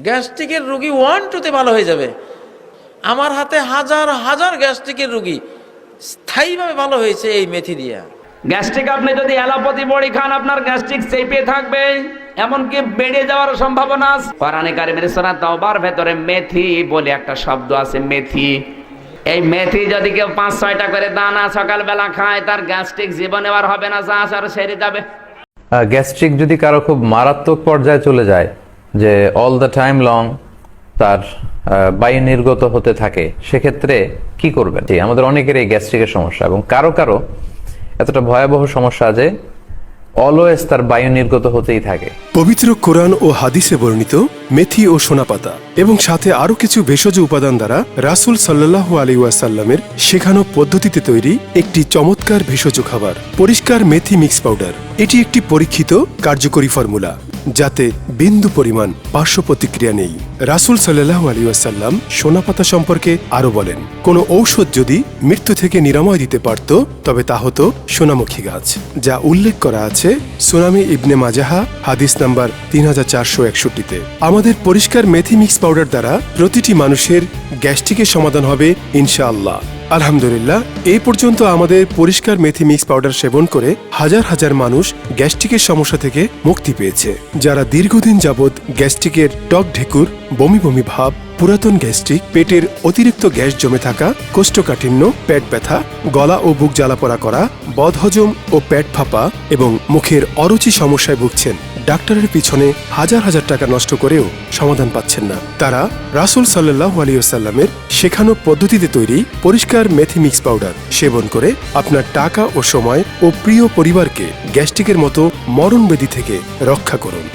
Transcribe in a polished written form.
গ্যাস্ট্রিকের রুগী 1-2তে ভালো হয়ে যাবে। আমার হাতে হাজার হাজার গ্যাস্ট্রিকের রুগী স্থায়ীভাবে ভালো হয়েছে এই মেথি দিয়া। গ্যাস্ট্রিক আপনি যদি অ্যালোপ্যাথি বড়ি খান, আপনার গ্যাস্ট্রিক চেপে থাকবে, এমনকি বেড়ে যাওয়ার সম্ভাবনা আছে। কোরআনে কারিমের সূরা তাওবার ভেতরে মেথি বলে একটা শব্দ আছে, মেথি। এই মেথি যদি কেউ 5-6টা করে দানা সকালবেলা খায়, তার গ্যাস্ট্রিক জীবনে আর হবে না, যা আসার সেরে যাবে। গ্যাস্ট্রিক যদি কারো খুব মারাত্মক পর্যায়ে চলে যায়, যে অল দ্য টাইম লং তার বায়ু নির্গত হতে থাকে, সেক্ষেত্রে কি করবেন? আমাদের অনেকের এই গ্যাস্ট্রিকের সমস্যা, এবং কারো কারো এতটা ভয়াবহ সমস্যা যে অলওয়েজ তার বায়ু নির্গত হতেই থাকে। পবিত্র কোরআন ও হাদিসে বর্ণিত মেথি ও সোনাপাতা এবং সাথে আরো কিছু ভেষজ উপাদান দ্বারা রাসূল সাল্লাল্লাহু আলাইহি ওয়াসাল্লামের শেখানো পদ্ধতিতে তৈরি একটি চমৎকার ভেষজ খাবার পরিষ্কার মেথি মিক্স পাউডার। এটি একটি পরীক্ষিত কার্যকরী ফর্মুলা, যাতে বিন্দু পরিমাণ পার্শ্ব প্রতিক্রিয়া নেই। রাসূল সাল্লাল্লাহু আলাইহি ওয়াসাল্লাম সোনাপাতা সম্পর্কে আরো বলেন, কোন ঔষধ যদি মৃত্যু থেকে নিরাময় দিতে পারত, তবে তা হতো সোনামুখী গাছ, যা উল্লেখ করা আছে সুনামি ইবনে মাজাহা হাদিস নাম্বার 3461-তে। আমাদের পরিষ্কার মেথি মিক্স পাউডার দ্বারা প্রতিটি মানুষের গ্যাস্ট্রিকের সমাধান হবে ইনশাআল্লাহ। আলহামদুলিল্লাহ, এই পর্যন্ত আমাদের পরিষ্কার মেথি মিক্স পাউডার সেবন করে হাজার হাজার মানুষ গ্যাস্ট্রিকের সমস্যা থেকে মুক্তি পেয়েছে। যারা দীর্ঘদিন যাবৎ গ্যাস্ট্রিকের টক ঢেকুর, বমি বমি ভাব, পুরাতন গ্যাস্ট্রিক, পেটের অতিরিক্ত গ্যাস জমে থাকা, কোষ্ঠকাঠিন্য, পেট ব্যথা, গলা ও বুক জ্বালাপোড়া করা, বদহজম ও পেট ফাঁপা এবং মুখের অরুচি সমস্যায় ভুগছেন, ডাক্তারের পিছনে হাজার হাজার টাকা নষ্ট করেও সমাধান পাচ্ছেন না, তারা রাসূল সাল্লাল্লাহু আলাইহি ওয়াসাল্লামের শেখানো পদ্ধতিতে তৈরি পরিষ্কার মেথি মিক্স পাউডার সেবন করে আপনার টাকা ও সময় ও প্রিয় পরিবারকে গ্যাস্ট্রিকের মতো মরণ ব্যাধি থেকে রক্ষা করুন।